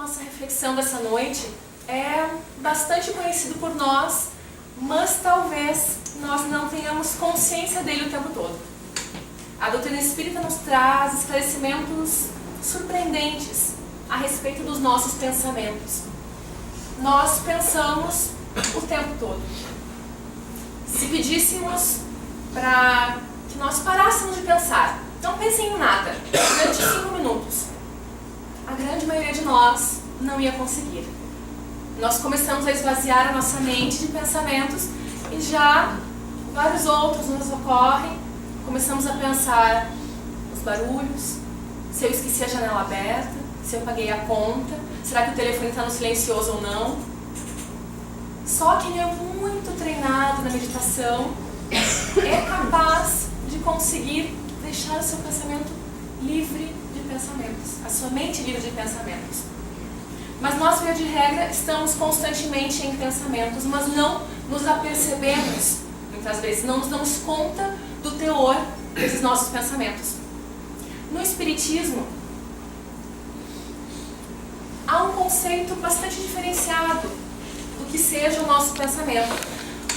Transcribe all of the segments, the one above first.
nossa reflexão dessa noite é bastante conhecido por nós, mas talvez nós não tenhamos consciência dele o tempo todo. A doutrina espírita nos traz esclarecimentos surpreendentes a respeito dos nossos pensamentos. Nós pensamos o tempo todo. Se pedíssemos para que nós parássemos de pensar, não pensem em nada, durante 5 minutos, a grande maioria de nós não ia conseguir. Nós começamos a esvaziar a nossa mente de pensamentos e já vários outros nos ocorrem. Começamos a pensar nos barulhos, se eu esqueci a janela aberta, se eu paguei a conta, será que o telefone está no silencioso ou não? Só quem é muito treinado na meditação é capaz de conseguir deixar o seu pensamento livre de pensamentos, a sua mente livre de pensamentos. Mas nós, via de regra, estamos constantemente em pensamentos, mas não nos apercebemos, muitas vezes, não nos damos conta do teor desses nossos pensamentos. No Espiritismo, há um conceito bastante diferenciado do que seja o nosso pensamento.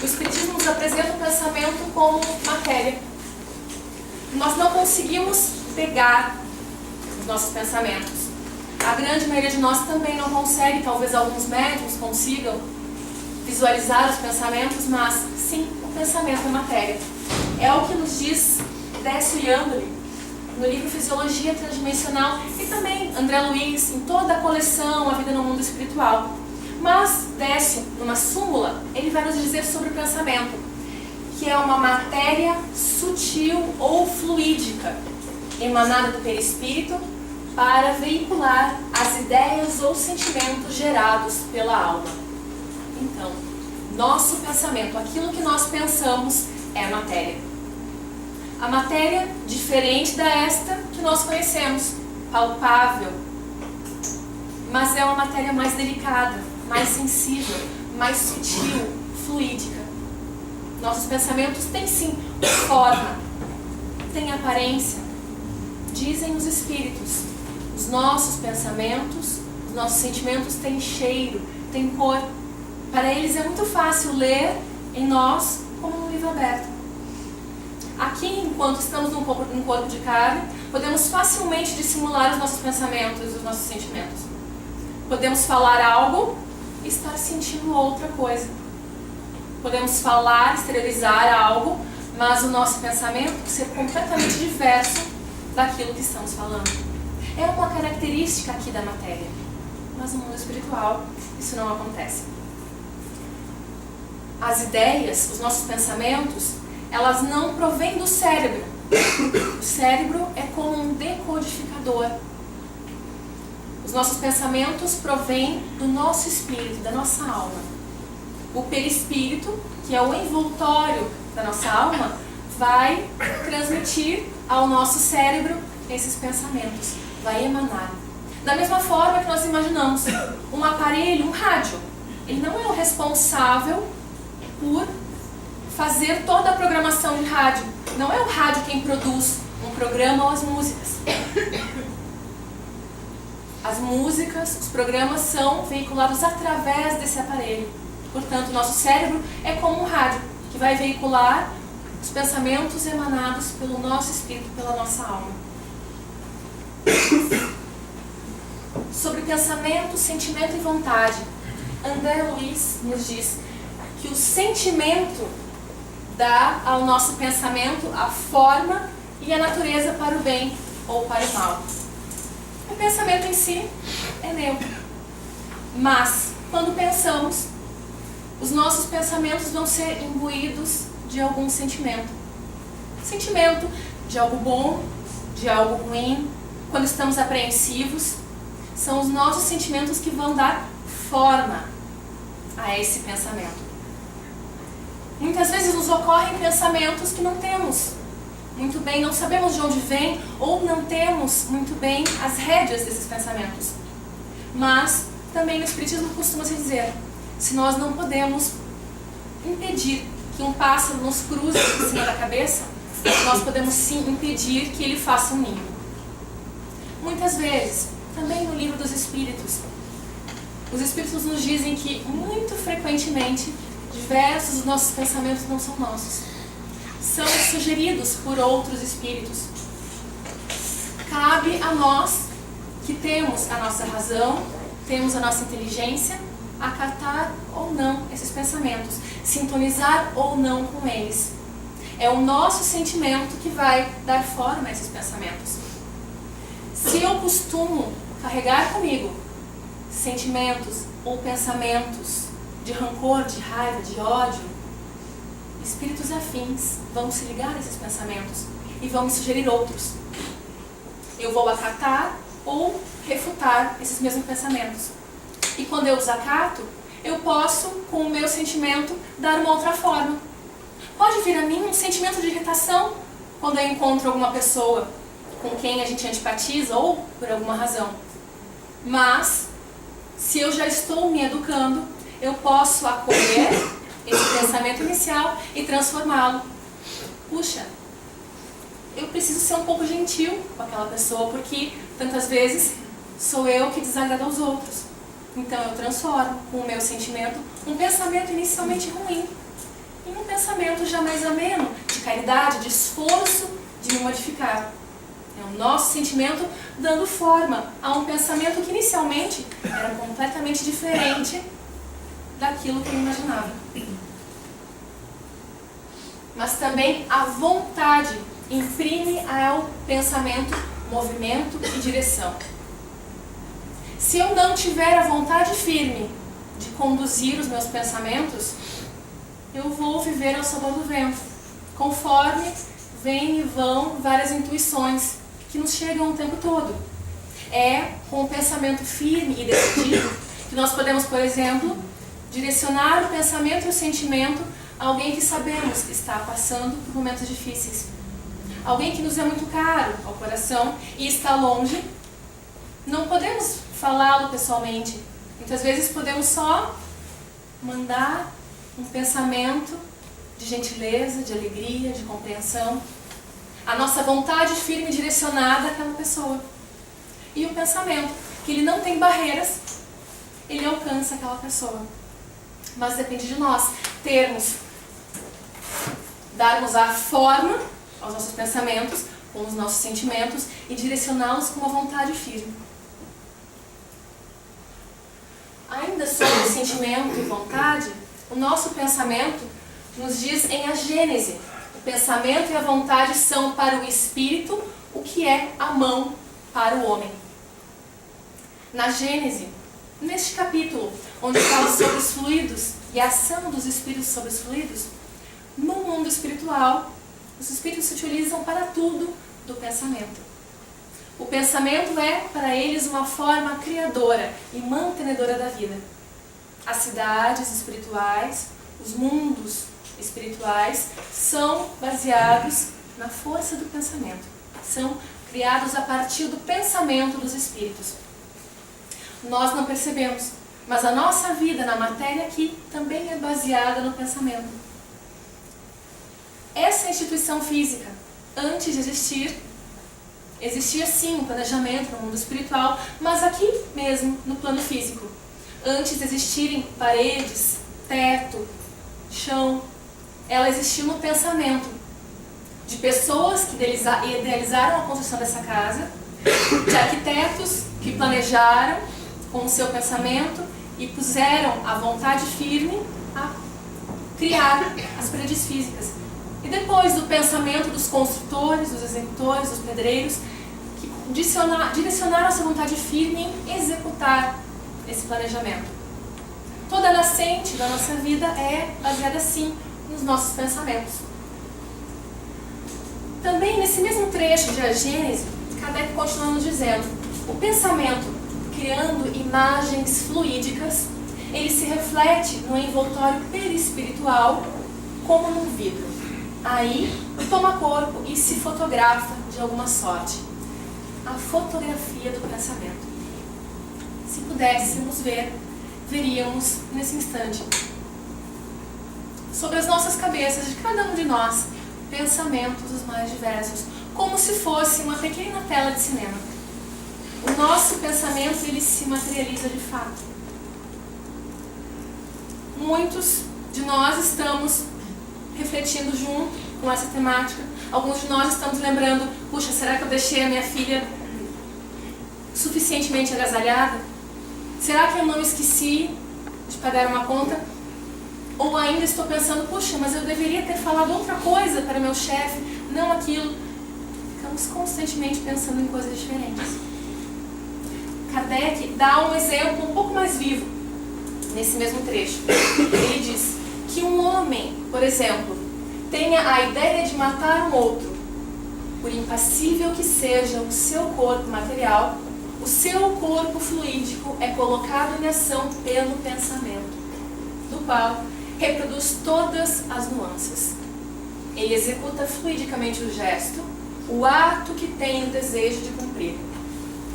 O Espiritismo nos apresenta o pensamento como matéria. Nós não conseguimos pegar os nossos pensamentos. A grande maioria de nós também não consegue, talvez alguns médiuns consigam visualizar os pensamentos, mas sim, o pensamento é matéria. É o que nos diz Décio Iamboli no livro Fisiologia Transdimensional e também André Luiz em toda a coleção A Vida no Mundo Espiritual. Mas Décio, numa súmula, ele vai nos dizer sobre o pensamento, que é uma matéria sutil ou fluídica, emanada do perispírito para veicular as ideias ou sentimentos gerados pela alma. Então, nosso pensamento, aquilo que nós pensamos, é a matéria. A matéria diferente desta que nós conhecemos, palpável, mas é uma matéria mais delicada, mais sensível, mais sutil, fluídica. Nossos pensamentos têm sim forma, têm aparência. Dizem os espíritos, os nossos pensamentos, os nossos sentimentos têm cheiro, têm cor. Para eles é muito fácil ler em nós como um livro aberto. Aqui, enquanto estamos num corpo de carne, podemos facilmente dissimular os nossos pensamentos e os nossos sentimentos. Podemos falar algo e estar sentindo outra coisa. Podemos falar, exteriorizar algo, mas o nosso pensamento ser completamente diverso daquilo que estamos falando. É uma característica aqui da matéria, mas no mundo espiritual isso não acontece. As ideias, os nossos pensamentos, elas não provêm do cérebro. O cérebro é como um decodificador. Os nossos pensamentos provêm do nosso espírito, da nossa alma. O perispírito, que é o envoltório da nossa alma, vai transmitir ao nosso cérebro esses pensamentos, vai emanar. Da mesma forma que nós imaginamos, um aparelho, um rádio, ele não é o responsável por fazer toda a programação de rádio. Não é o rádio quem produz um programa ou as músicas. As músicas, os programas são veiculados através desse aparelho. Portanto, o nosso cérebro é como um rádio que vai veicular os pensamentos emanados pelo nosso espírito, pela nossa alma. Sobre pensamento, sentimento e vontade, André Luiz nos diz que o sentimento dá ao nosso pensamento a forma e a natureza para o bem ou para o mal. O pensamento em si é neutro, mas quando pensamos, os nossos pensamentos vão ser imbuídos de algum sentimento. Sentimento de algo bom, de algo ruim. Quando estamos apreensivos, são os nossos sentimentos que vão dar forma a esse pensamento. Muitas vezes nos ocorrem pensamentos que não temos muito bem, não sabemos de onde vem ou não temos muito bem as rédeas desses pensamentos. Mas também no Espiritismo costuma-se dizer, se nós não podemos impedir que um pássaro nos cruze em cima da cabeça, nós podemos sim impedir que ele faça um ninho. Muitas vezes, também no Livro dos Espíritos, Os Espíritos nos dizem que, muito frequentemente, diversos dos nossos pensamentos não são nossos. São sugeridos por outros Espíritos. Cabe a nós, que temos a nossa razão, temos a nossa inteligência, acatar ou não esses pensamentos, sintonizar ou não com eles. É o nosso sentimento que vai dar forma a esses pensamentos. Se eu costumo carregar comigo sentimentos ou pensamentos de rancor, de raiva, de ódio, espíritos afins vão se ligar a esses pensamentos e vão me sugerir outros. Eu vou acatar ou refutar esses mesmos pensamentos. E quando eu os acato, eu posso, com o meu sentimento, dar uma outra forma. Pode vir a mim um sentimento de irritação quando eu encontro alguma pessoa com quem a gente antipatiza ou por alguma razão. Mas, se eu já estou me educando, eu posso acolher esse pensamento inicial e transformá-lo. Puxa, eu preciso ser um pouco gentil com aquela pessoa, porque tantas vezes sou eu que desagrado aos outros. Então eu transformo com o meu sentimento um pensamento inicialmente ruim em um pensamento já mais ameno, de caridade, de esforço de me modificar. É o nosso sentimento dando forma a um pensamento que inicialmente era completamente diferente daquilo que eu imaginava. Mas também a vontade imprime ao pensamento movimento e direção. Se eu não tiver a vontade firme de conduzir os meus pensamentos, eu vou viver ao sabor do vento, conforme vêm e vão várias intuições que nos chegam o tempo todo. É com o pensamento firme e decidido que nós podemos, por exemplo, direcionar o pensamento e o sentimento a alguém que sabemos que está passando por momentos difíceis. Alguém que nos é muito caro ao coração e está longe. Não podemos falá-lo pessoalmente. Muitas vezes podemos só mandar um pensamento de gentileza, de alegria, de compreensão. A nossa vontade firme direcionada àquela pessoa. E o pensamento, que ele não tem barreiras, ele alcança aquela pessoa. Mas depende de nós darmos a forma aos nossos pensamentos, com os nossos sentimentos e direcioná-los com uma vontade firme. Ainda sobre sentimento e vontade, o nosso pensamento nos diz em A Gênese: o pensamento e a vontade são para o espírito o que é a mão para o homem. Na Gênese, neste capítulo, onde fala sobre os fluidos e a ação dos espíritos sobre os fluidos, no mundo espiritual, os espíritos se utilizam para tudo do pensamento. O pensamento é, para eles, uma forma criadora e mantenedora da vida. As cidades espirituais, os mundos espirituais, são baseados na força do pensamento. São criados a partir do pensamento dos espíritos. Nós não percebemos, mas a nossa vida na matéria aqui também é baseada no pensamento. Essa instituição física, antes de existia sim um planejamento no mundo espiritual, mas aqui mesmo, no plano físico, antes de existirem paredes, teto, chão, ela existiu no pensamento de pessoas que idealizaram a construção dessa casa, de arquitetos que planejaram com o seu pensamento e puseram a vontade firme a criar as paredes físicas. E depois do pensamento dos construtores, dos executores, dos pedreiros, que direcionaram essa vontade firme em executar esse planejamento. Toda a nascente da nossa vida é baseada, sim, nos nossos pensamentos. Também nesse mesmo trecho de A Gênese, Kardec continua nos dizendo: o pensamento, criando imagens fluídicas, ele se reflete no envoltório perispiritual como num vidro. Aí toma corpo e se fotografa de alguma sorte. A fotografia do pensamento. Se pudéssemos ver, veríamos nesse instante, sobre as nossas cabeças de cada um de nós, pensamentos os mais diversos, como se fosse uma pequena tela de cinema. O nosso pensamento, ele se materializa de fato. muitos de nós estamos refletindo junto com essa temática. Alguns de nós estamos lembrando, puxa, será que eu deixei a minha filha suficientemente agasalhada? Será que eu não esqueci de pagar uma conta? Ou ainda estou pensando, puxa, mas eu deveria ter falado outra coisa para meu chefe, não aquilo. Ficamos constantemente pensando em coisas diferentes. Kardec dá um exemplo um pouco mais vivo nesse mesmo trecho. Ele diz que um homem, por exemplo, tenha a ideia de matar um outro, por impassível que seja o seu corpo material, o seu corpo fluídico é colocado em ação pelo pensamento, do qual reproduz todas as nuances. Ele executa fluidicamente o gesto, o ato que tem o desejo de cumprir.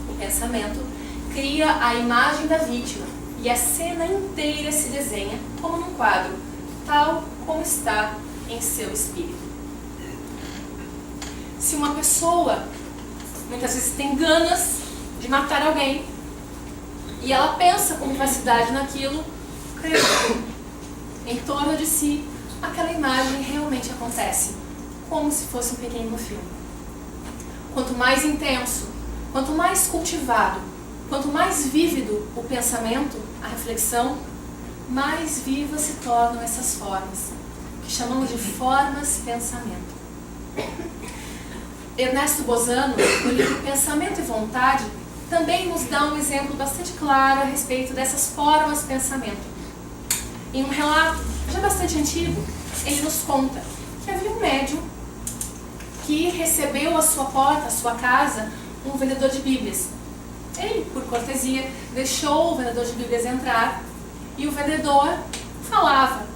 O pensamento cria a imagem da vítima e a cena inteira se desenha como num quadro, tal como está em seu espírito. Se uma pessoa muitas vezes tem ganas de matar alguém e ela pensa com vivacidade naquilo, creio, em torno de si, aquela imagem realmente acontece, como se fosse um pequeno filme. Quanto mais intenso, quanto mais cultivado, quanto mais vívido o pensamento, a reflexão, mais vivas se tornam essas formas, que chamamos de formas-pensamento. Ernesto Bozano, no livro Pensamento e Vontade, também nos dá um exemplo bastante claro a respeito dessas formas-pensamento. Em um relato já bastante antigo, ele nos conta que havia um médium que recebeu à sua porta, à sua casa, um vendedor de Bíblias. Ele, por cortesia, deixou o vendedor de Bíblias entrar e o vendedor falava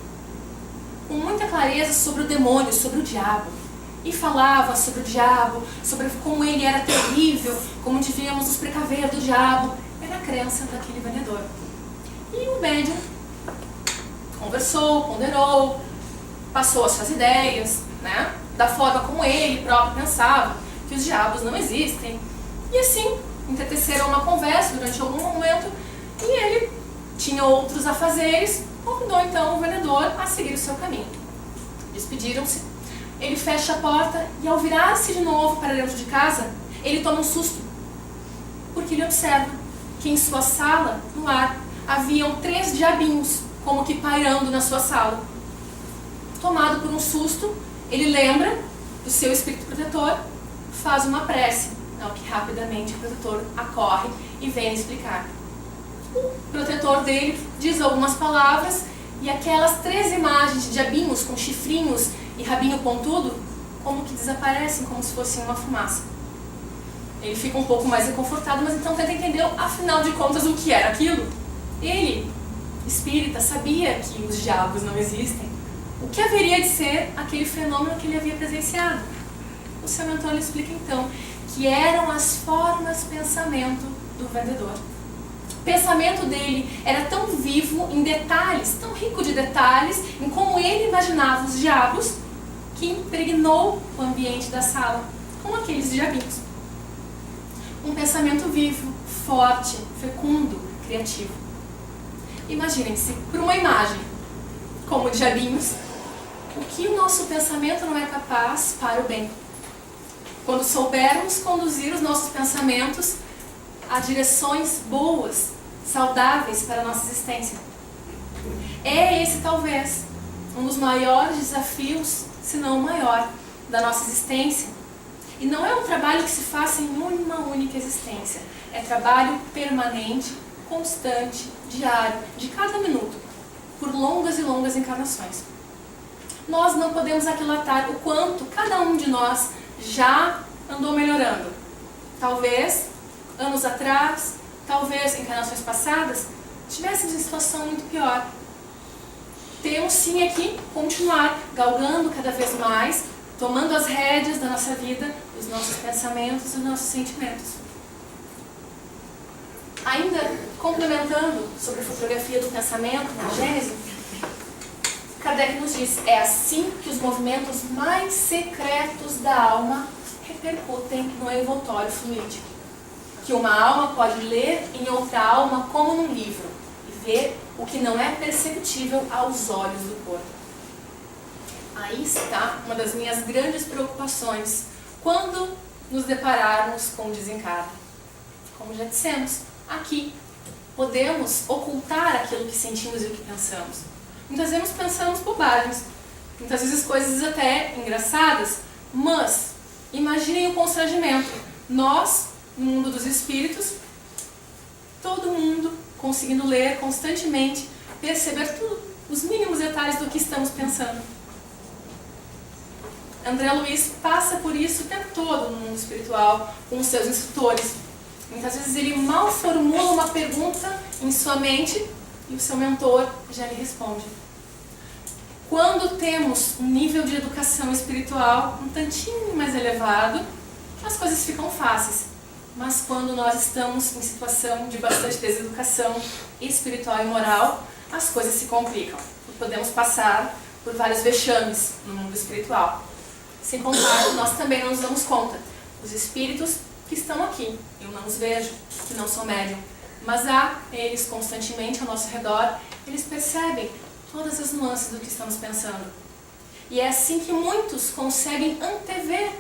com muita clareza sobre o demônio, sobre o diabo. E falava sobre o diabo, sobre como ele era terrível, como devíamos nos precaver do diabo. Era a crença daquele vendedor. E o médium conversou, ponderou, passou as suas ideias, né, da forma como ele próprio pensava, que os diabos não existem. E assim, entreteceram uma conversa durante algum momento e ele tinha outros afazeres, convidou então o vendedor a seguir o seu caminho. Despediram-se, ele fecha a porta e ao virar-se de novo para dentro de casa, ele toma um susto, porque ele observa que em sua sala, no ar, haviam 3 diabinhos, como que pairando na sua sala. Tomado por um susto, ele lembra do seu espírito protetor, faz uma prece, ao que rapidamente o protetor acorre e vem explicar. O protetor dele diz algumas palavras e aquelas 3 imagens de diabinhos com chifrinhos e rabinho pontudo, como que desaparecem, como se fossem uma fumaça. Ele fica um pouco mais reconfortado, mas então tenta entender, afinal de contas, o que era aquilo. Ele, espírita, sabia que os diabos não existem. O que haveria de ser aquele fenômeno que ele havia presenciado? O seu Antônio explica então que eram as formas-pensamento do vendedor. O pensamento dele era tão vivo em detalhes, tão rico de detalhes, em como ele imaginava os diabos, que impregnou o ambiente da sala com aqueles diabinhos. Um pensamento vivo, forte, fecundo, criativo. Imaginem-se, por uma imagem, como diabinhos, o que o nosso pensamento não é capaz para o bem. Quando soubermos conduzir os nossos pensamentos a direções boas, saudáveis para a nossa existência. É esse, talvez, um dos maiores desafios, se não o maior, da nossa existência. E não é um trabalho que se faça em uma única existência. É trabalho permanente, constante, diário, de cada minuto, por longas e longas encarnações. Nós não podemos aquilatar o quanto cada um de nós já andou melhorando. Talvez, anos atrás, talvez encarnações passadas, estivéssemos em situação muito pior. Temos sim aqui continuar galgando cada vez mais, tomando as rédeas da nossa vida, dos nossos pensamentos e dos nossos sentimentos. Ainda complementando sobre a fotografia do pensamento na Gênese, Kardec nos diz, é assim que os movimentos mais secretos da alma repercutem no envoltório fluídico, que uma alma pode ler em outra alma como num livro, e ver o que não é perceptível aos olhos do corpo. Aí está uma das minhas grandes preocupações quando nos depararmos com o desencarne. Como já dissemos, aqui podemos ocultar aquilo que sentimos e o que pensamos. Muitas vezes pensamos bobagens, muitas vezes coisas até engraçadas, mas imaginem o constrangimento. Nós, no mundo dos espíritos, todo mundo conseguindo ler constantemente, perceber tudo, os mínimos detalhes do que estamos pensando. André Luiz passa por isso o tempo todo no mundo espiritual, com os seus instrutores. Muitas vezes ele mal formula uma pergunta em sua mente e o seu mentor já lhe responde. Quando temos um nível de educação espiritual um tantinho mais elevado, as coisas ficam fáceis. Mas quando nós estamos em situação de bastante deseducação espiritual e moral, as coisas se complicam. Podemos passar por vários vexames no mundo espiritual. Sem contar que nós também não nos damos conta. Os espíritos que estão aqui, eu não os vejo, que não são médium, mas há eles constantemente ao nosso redor, eles percebem todas as nuances do que estamos pensando. E é assim que muitos conseguem antever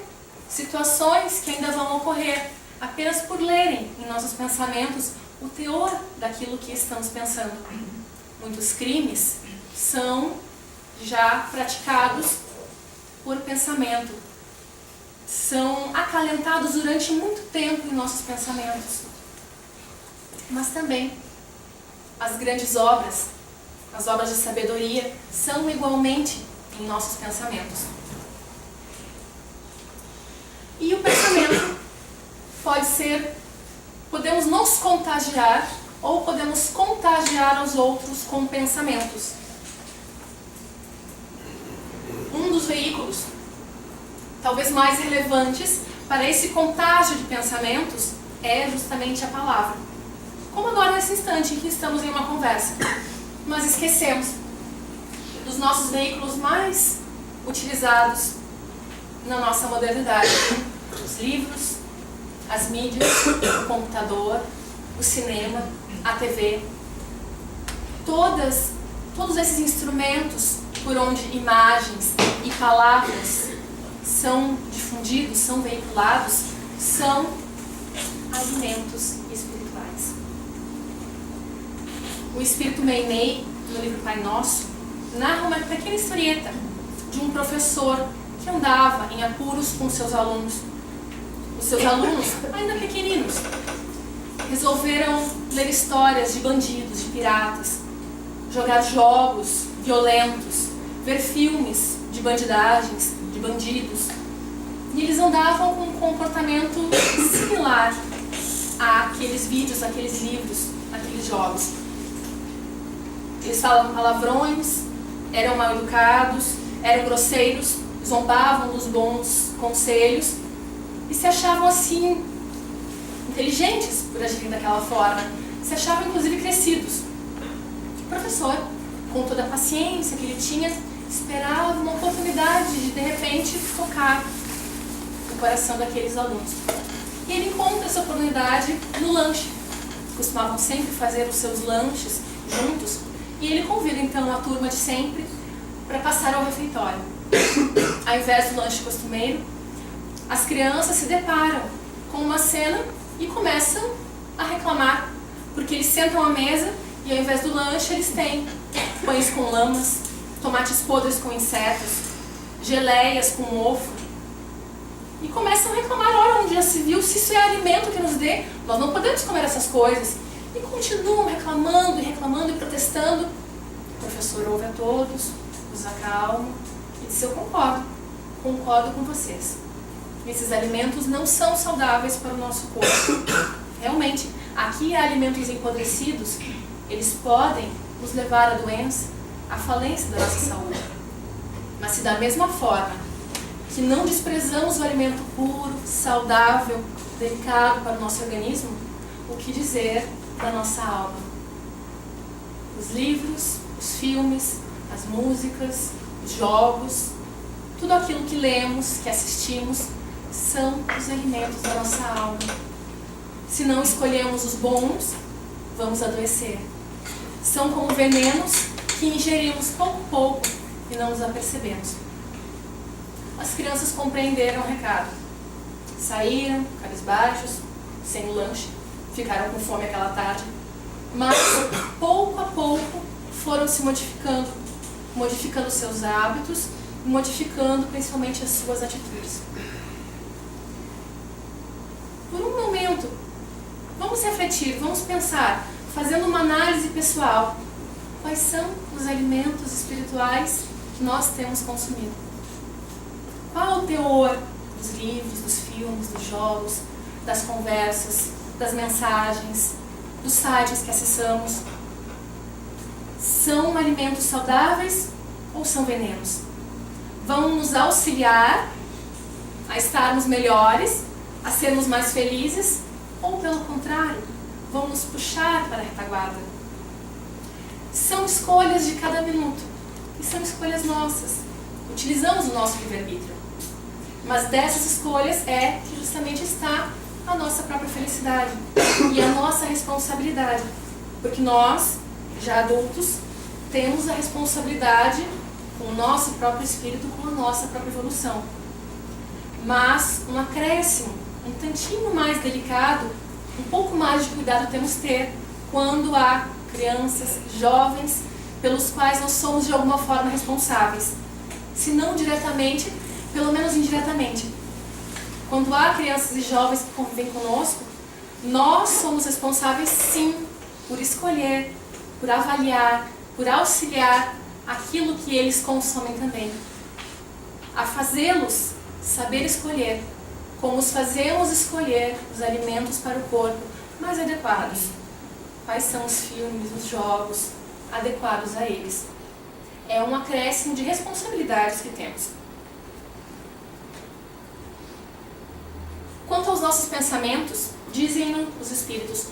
situações que ainda vão ocorrer, apenas por lerem em nossos pensamentos o teor daquilo que estamos pensando. Muitos crimes são já praticados por pensamento, são acalentados durante muito tempo em nossos pensamentos. Mas também as grandes obras, as obras de sabedoria, são igualmente em nossos pensamentos. E o pensamento pode ser, podemos nos contagiar ou podemos contagiar aos outros com pensamentos. Um dos veículos, talvez mais relevantes para esse contágio de pensamentos, é justamente a palavra. Como agora nesse instante em que estamos em uma conversa, mas esquecemos dos nossos veículos mais utilizados na nossa modernidade: os livros, as mídias, o computador, o cinema, a TV. Todos esses instrumentos por onde imagens e palavras são difundidos, são veiculados, são alimentos espirituais. O Espírito Meimei, no livro Pai Nosso, narra uma pequena historieta de um professor que andava em apuros com seus alunos. Os seus alunos, ainda pequeninos, resolveram ler histórias de bandidos, de piratas, jogar jogos violentos, ver filmes de bandidagens, de bandidos. E eles andavam com um comportamento similar àqueles vídeos, àqueles livros, àqueles jogos. Eles falavam palavrões, eram mal educados, eram grosseiros, zombavam dos bons conselhos e se achavam assim inteligentes por agirem daquela forma, se achavam inclusive crescidos. O professor, com toda a paciência que ele tinha, esperava uma oportunidade de repente tocar o coração daqueles alunos. E ele encontra essa oportunidade no lanche. Costumavam sempre fazer os seus lanches juntos e ele convida então a turma de sempre para passar ao refeitório. Ao invés do lanche costumeiro, as crianças se deparam com uma cena e começam a reclamar, porque eles sentam à mesa e ao invés do lanche eles têm pães com lamas, tomates podres com insetos, geleias com mofo, e começam a reclamar: ora, onde já se viu, se isso é alimento que nos dê, nós não podemos comer essas coisas. E continuam reclamando e protestando. O professor ouve a todos, os acalma e diz: eu concordo com vocês. Esses alimentos não são saudáveis para o nosso corpo. Realmente, aqui há alimentos empodrecidos, eles podem nos levar à doença, à falência da nossa saúde. Mas se da mesma forma que não desprezamos o alimento puro, saudável, delicado para o nosso organismo, o que dizer da nossa alma? Os livros, os filmes, as músicas, os jogos, tudo aquilo que lemos, que assistimos, são os alimentos da nossa alma. Se não escolhemos os bons, vamos adoecer. São como venenos que ingerimos pouco a pouco e não nos apercebemos. As crianças compreenderam o recado. Saíram, cabisbaixos, sem lanche, ficaram com fome aquela tarde, mas pouco a pouco foram se modificando seus hábitos, modificando principalmente as suas atitudes. Por um momento, vamos refletir, vamos pensar, fazendo uma análise pessoal. Quais são os alimentos espirituais que nós temos consumido? Qual é o teor dos livros, dos filmes, dos jogos, das conversas, das mensagens, dos sites que acessamos? São alimentos saudáveis ou são venenos? Vão nos auxiliar a estarmos melhores, a sermos mais felizes, ou pelo contrário, vão nos puxar para a retaguarda? São escolhas de cada minuto, e são escolhas nossas. Utilizamos o nosso livre-arbítrio. Mas dessas escolhas é que justamente está a nossa própria felicidade e a nossa responsabilidade. Porque nós, já adultos, temos a responsabilidade com o nosso próprio espírito, com a nossa própria evolução. Mas um acréscimo, um tantinho mais delicado, um pouco mais de cuidado temos que ter quando há crianças, jovens, pelos quais nós somos de alguma forma responsáveis. Se não diretamente, pelo menos indiretamente. Quando há crianças e jovens que convivem conosco, nós somos responsáveis sim por escolher, por avaliar, por auxiliar aquilo que eles consomem também. A fazê-los saber escolher, como os fazemos escolher os alimentos para o corpo mais adequados. Quais são os filmes, os jogos adequados a eles? É um acréscimo de responsabilidades que temos. Quanto aos nossos pensamentos, dizem os espíritos,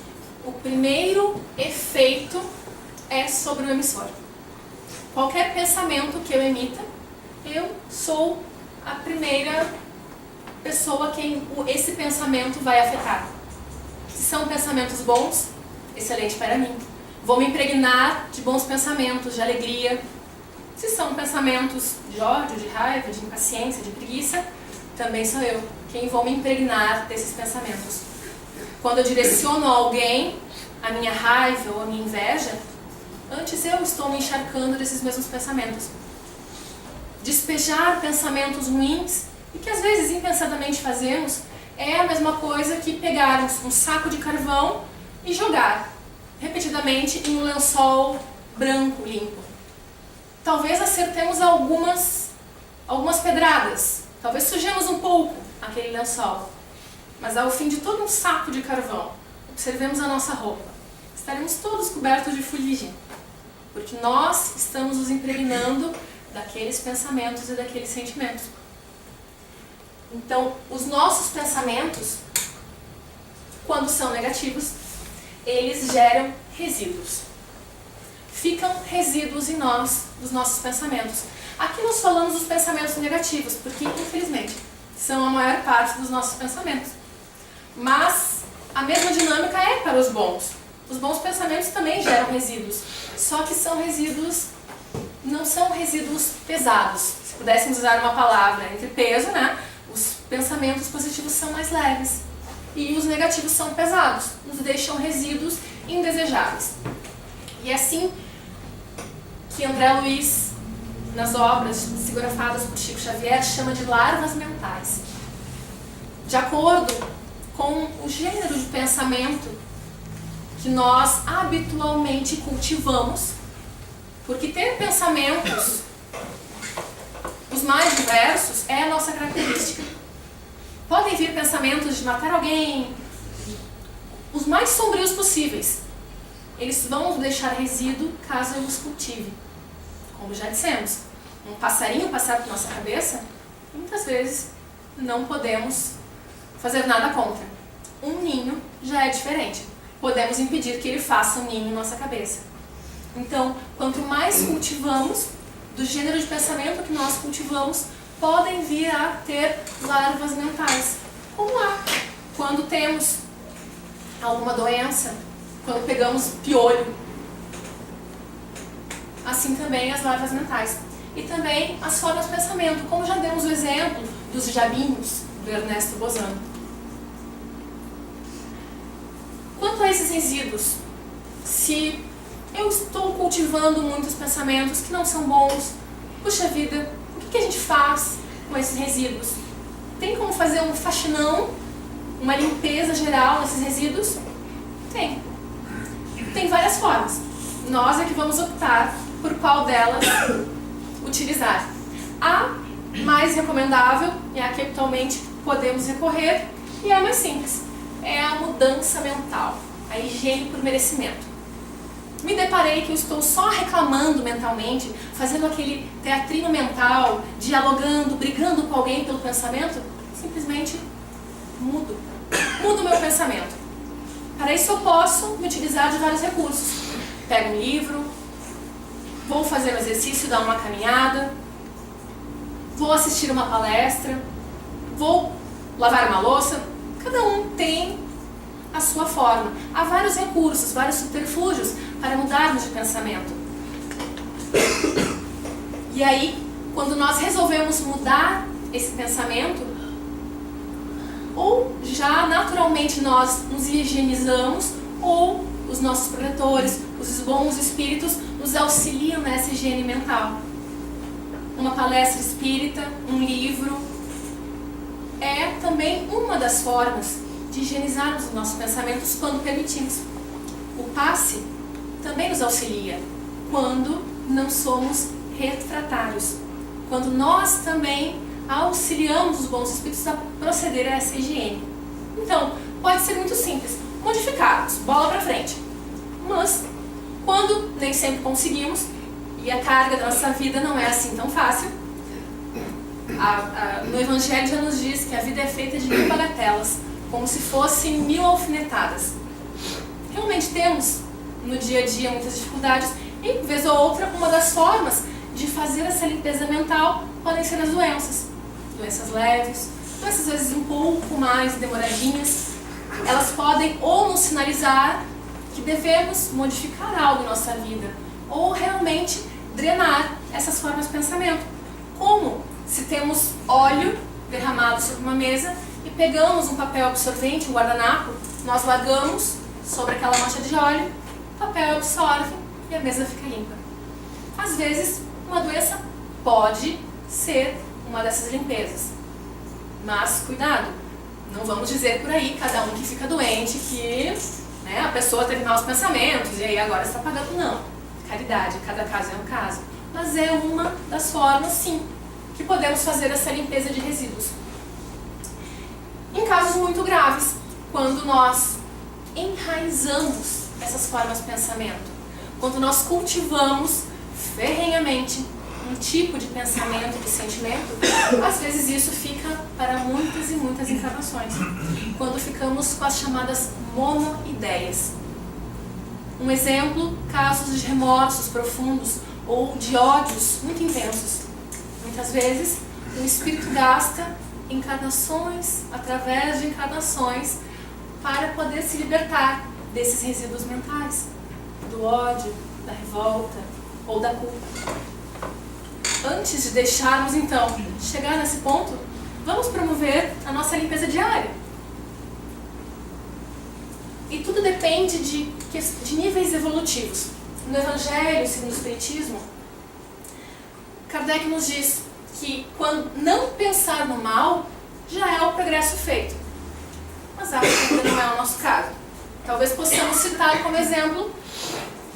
o primeiro efeito é sobre o emissor. Qualquer pensamento que eu emita, eu sou a primeira pessoa a quem esse pensamento vai afetar. Se são pensamentos bons, excelente para mim. Vou me impregnar de bons pensamentos, de alegria. Se são pensamentos de ódio, de raiva, de impaciência, de preguiça, também sou eu quem vou me impregnar desses pensamentos. Quando eu direciono a alguém a minha raiva ou a minha inveja, antes eu estou me encharcando desses mesmos pensamentos. Despejar pensamentos ruins, e que às vezes impensadamente fazemos, é a mesma coisa que pegarmos um saco de carvão e jogar repetidamente em um lençol branco, limpo. Talvez acertemos algumas pedradas, talvez sujemos um pouco aquele lençol, mas ao fim de todo um saco de carvão, observemos a nossa roupa, estaremos todos cobertos de fuligem, porque nós estamos nos impregnando daqueles pensamentos e daqueles sentimentos. Então, os nossos pensamentos, quando são negativos, eles geram resíduos. Ficam resíduos em nós, dos nossos pensamentos. Aqui nós falamos dos pensamentos negativos, porque, infelizmente, são a maior parte dos nossos pensamentos. Mas a mesma dinâmica é para os bons. Os bons pensamentos também geram resíduos, só que são resíduos, não são resíduos pesados. Se pudéssemos usar uma palavra entre peso, né? Os pensamentos positivos são mais leves e os negativos são pesados, nos deixam resíduos indesejáveis. E é assim que André Luiz, nas obras psicografadas por Chico Xavier, chama de larvas mentais. De acordo com o gênero de pensamento que nós habitualmente cultivamos, porque ter pensamentos os mais diversos é a nossa característica. Podem vir pensamentos de matar alguém, os mais sombrios possíveis. Eles vão nos deixar resíduo caso eu os cultive. Como já dissemos, um passarinho passar por nossa cabeça, muitas vezes não podemos fazer nada contra. Um ninho já é diferente. Podemos impedir que ele faça um ninho em nossa cabeça. Então, quanto mais cultivamos, do gênero de pensamento que nós cultivamos, podem vir a ter larvas mentais. Como há quando temos alguma doença, quando pegamos piolho. assim também as larvas mentais. E também as formas de pensamento, como já demos o exemplo dos diabinhos, do Ernesto Bozano. Quanto a esses resíduos, se eu estou cultivando muitos pensamentos que não são bons, puxa vida, o que a gente faz com esses resíduos? Tem como fazer um faxinão, uma limpeza geral nesses resíduos? Tem. Tem várias formas. Nós é que vamos optar por qual delas utilizar. A mais recomendável e a que atualmente podemos recorrer, e a mais simples, é a mudança mental, a higiene por merecimento. Me deparei que eu estou só reclamando mentalmente, fazendo aquele teatrinho mental, dialogando, brigando com alguém pelo pensamento, simplesmente mudo o meu pensamento. Para isso eu posso me utilizar de vários recursos. Pego um livro, vou fazer um exercício, dar uma caminhada, vou assistir uma palestra, vou lavar uma louça. Cada um tem a sua forma. Há vários recursos, vários subterfúgios para mudarmos de pensamento. E aí, quando nós resolvemos mudar esse pensamento, ou já naturalmente nós nos higienizamos, ou os nossos protetores, os bons espíritos, nos auxiliam nessa higiene mental. Uma palestra espírita, um livro, é também uma das formas de higienizarmos os nossos pensamentos quando permitimos. O passe também nos auxilia quando não somos refratários, quando nós também auxiliamos os bons espíritos a proceder a essa higiene. Então, pode ser muito simples, modificarmos, bola para frente. Mas, quando nem sempre conseguimos, e a carga da nossa vida não é assim tão fácil, no Evangelho já nos diz que a vida é feita de 1000 bagatelas, como se fossem 1000 alfinetadas. Realmente temos no dia a dia muitas dificuldades, e vez ou outra, uma das formas de fazer essa limpeza mental podem ser as doenças. Doenças leves, doenças às vezes um pouco mais demoradinhas. Elas podem ou nos sinalizar que devemos modificar algo em nossa vida, ou realmente drenar essas formas de pensamento. Como se temos óleo derramado sobre uma mesa e pegamos um papel absorvente, um guardanapo, nós largamos sobre aquela mancha de óleo, o papel absorve e a mesa fica limpa. Às vezes, uma doença pode ser uma dessas limpezas. Mas, cuidado, não vamos dizer por aí, cada um que fica doente, que a pessoa teve maus pensamentos e aí agora está pagando. Não. Caridade, cada caso é um caso. Mas é uma das formas, sim, que podemos fazer essa limpeza de resíduos. Em casos muito graves, quando nós enraizamos essas formas de pensamento, quando nós cultivamos ferrenhamente um tipo de pensamento, de sentimento, às vezes isso fica para muitas e muitas encarnações, quando ficamos com as chamadas monoideias. Um exemplo, casos de remorsos profundos ou de ódios muito intensos. Muitas vezes, o espírito gasta encarnações, através de encarnações, para poder se libertar desses resíduos mentais, do ódio, da revolta ou da culpa. Antes de deixarmos, então, chegar nesse ponto, vamos promover a nossa limpeza diária. E tudo depende de níveis evolutivos. No Evangelho, segundo o Espiritismo, Kardec nos diz que quando não pensar no mal, já é o progresso feito. Mas acho que ainda não é o nosso caso. Talvez possamos citar como exemplo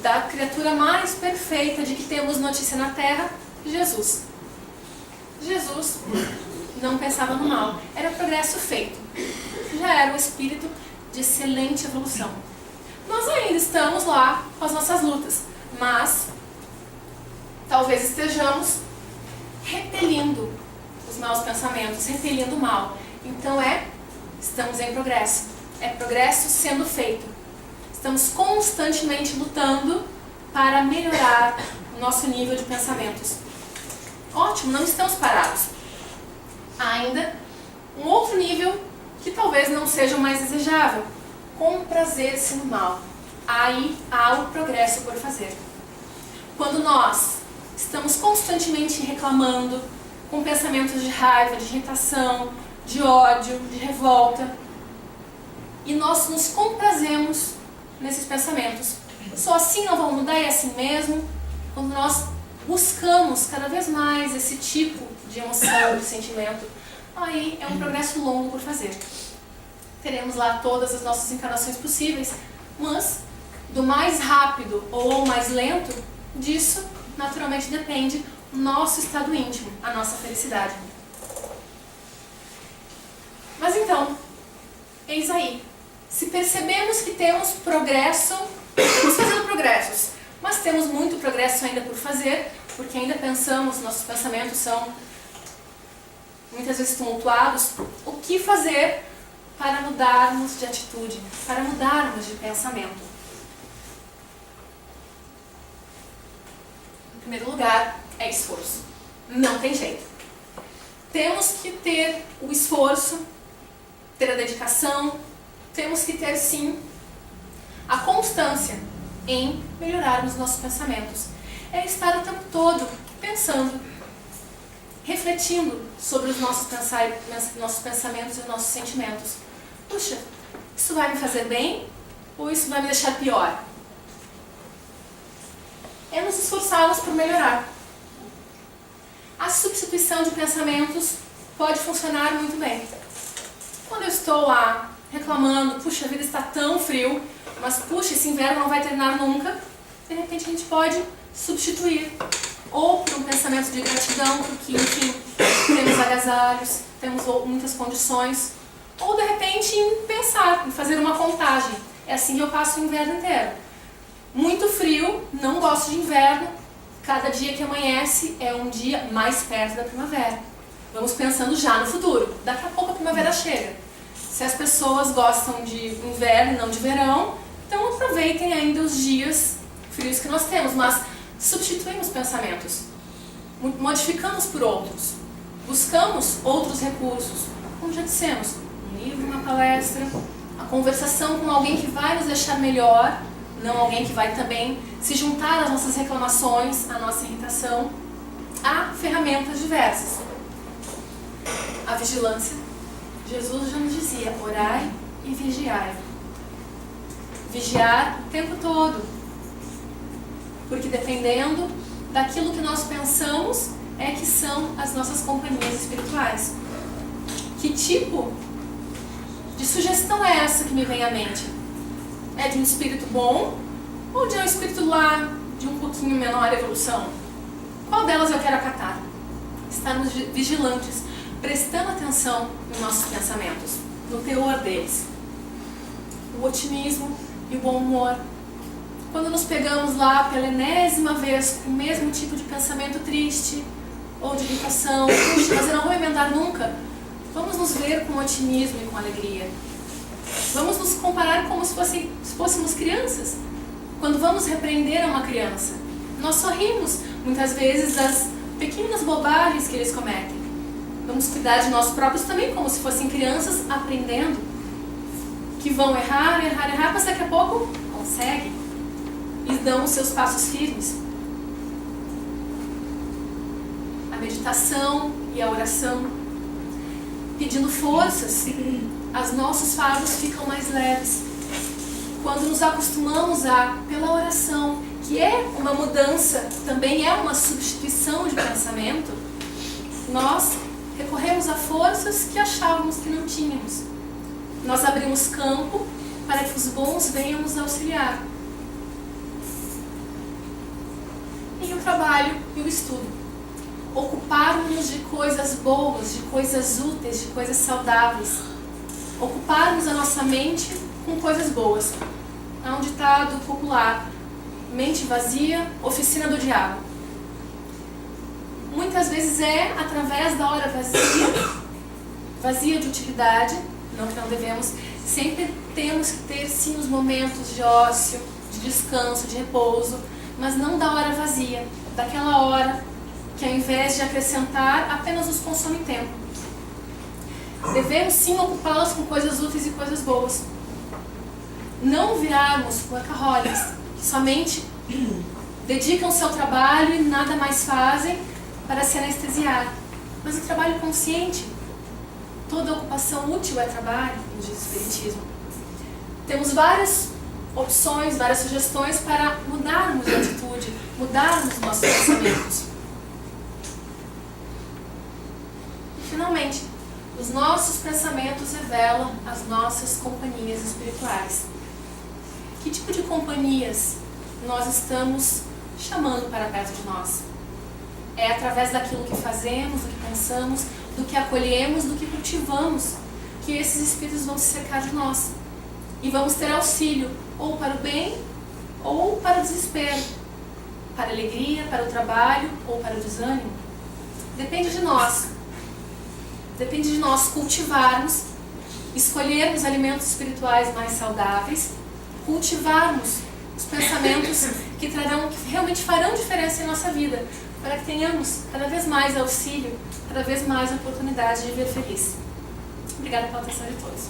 da criatura mais perfeita de que temos notícia na Terra, Jesus. Jesus não pensava no mal, era o progresso feito. Já era um espírito de excelente evolução. Nós ainda estamos lá com as nossas lutas, mas talvez estejamos repelindo os maus pensamentos, repelindo o mal. Então estamos em progresso. É progresso sendo feito. Estamos constantemente lutando para melhorar o nosso nível de pensamentos. Ótimo, não estamos parados. Há ainda um outro nível que talvez não seja o mais desejável. Comprazer-se no mal. Aí há o progresso por fazer. quando nós estamos constantemente reclamando, com pensamentos de raiva, de irritação, de ódio, de revolta, e nós nos comprazemos nesses pensamentos. Só assim não vão mudar, é assim mesmo. Quando nós buscamos cada vez mais esse tipo de emoção, de sentimento, aí é um progresso longo por fazer. Teremos lá todas as nossas encarnações possíveis, mas do mais rápido ou mais lento, disso naturalmente depende o nosso estado íntimo, a nossa felicidade. Mas então, eis aí, se percebemos que temos progresso, estamos fazendo progressos, mas temos muito progresso ainda por fazer, porque ainda pensamos, nossos pensamentos são muitas vezes tumultuados, o que fazer para mudarmos de atitude, para mudarmos de pensamento? Em primeiro lugar, é esforço. Não tem jeito. Temos que ter o esforço, ter a dedicação, temos que ter sim a constância em melhorarmos nossos pensamentos. É estar o tempo todo pensando, refletindo sobre os nossos pensamentos e os nossos sentimentos. Puxa, isso vai me fazer bem ou isso vai me deixar pior? É nos esforçarmos por melhorar. A substituição de pensamentos pode funcionar muito bem. Quando eu estou lá reclamando, puxa, a vida está tão frio, mas puxa, esse inverno não vai terminar nunca, de repente a gente pode substituir. Ou por um pensamento de gratidão, porque, enfim, temos agasalhos, temos muitas condições. Ou, de repente, em pensar, em fazer uma contagem. É assim que eu passo o inverno inteiro. Muito frio, não gosto de inverno. Cada dia que amanhece é um dia mais perto da primavera. Vamos pensando já no futuro. Daqui a pouco a primavera chega. Se as pessoas gostam de inverno e não de verão, então aproveitem ainda os dias frios que nós temos. Mas substituímos pensamentos, modificamos por outros, buscamos outros recursos, como já dissemos, um livro, uma palestra, a conversação com alguém que vai nos deixar melhor, não alguém que vai também se juntar às nossas reclamações, à nossa irritação. Há ferramentas diversas. A vigilância. Jesus já nos dizia, orai e vigiai. Vigiar o tempo todo. Porque dependendo daquilo que nós pensamos, é que são as nossas companhias espirituais. Que tipo de sugestão é essa que me vem à mente? É de um espírito bom ou de um espírito lá de um pouquinho menor evolução? Qual delas eu quero acatar? Estarmos vigilantes, prestando atenção nos nossos pensamentos, no teor deles. O otimismo e o bom humor. Quando nos pegamos lá pela enésima vez com o mesmo tipo de pensamento triste ou de irritação, puxa, mas eu não vou emendar nunca, vamos nos ver com otimismo e com alegria. Vamos nos comparar como se fôssemos crianças. Quando vamos repreender a uma criança, nós sorrimos muitas vezes das pequenas bobagens que eles cometem. Vamos cuidar de nós próprios também como se fossem crianças aprendendo, que vão errar, mas daqui a pouco conseguem. E dão os seus passos firmes. A meditação e a oração, pedindo forças, os nossos fardos ficam mais leves. Quando nos acostumamos pela oração, que é uma mudança, também é uma substituição de pensamento, nós recorremos a forças que achávamos que não tínhamos. Nós abrimos campo para que os bons venham nos auxiliar. E o trabalho e o estudo. Ocuparmos de coisas boas, de coisas úteis, de coisas saudáveis. Ocuparmos a nossa mente com coisas boas. Há um ditado popular, mente vazia, oficina do diabo. Muitas vezes é através da hora vazia de utilidade, não que não devemos, sempre temos que ter sim os momentos de ócio, de descanso, de repouso, mas não da hora vazia, daquela hora que ao invés de acrescentar, apenas nos consome tempo. Devemos sim ocupá-las com coisas úteis e coisas boas. Não virarmos workaholics, que somente dedicam seu trabalho e nada mais fazem para se anestesiar. Mas o trabalho consciente, toda ocupação útil é trabalho, nos diz o Espiritismo. Temos várias opções, várias sugestões para mudarmos de atitude, mudarmos nossos pensamentos. E, finalmente, os nossos pensamentos revelam as nossas companhias espirituais. Que tipo de companhias nós estamos chamando para perto de nós? É através daquilo que fazemos, do que pensamos, do que acolhemos, do que cultivamos, que esses espíritos vão se cercar de nós. E vamos ter auxílio, ou para o bem, ou para o desespero, para a alegria, para o trabalho, ou para o desânimo. Depende de nós. Depende de nós cultivarmos, escolhermos alimentos espirituais mais saudáveis, cultivarmos os pensamentos que realmente farão diferença em nossa vida, para que tenhamos cada vez mais auxílio, cada vez mais oportunidade de viver feliz. Obrigada pela atenção de todos.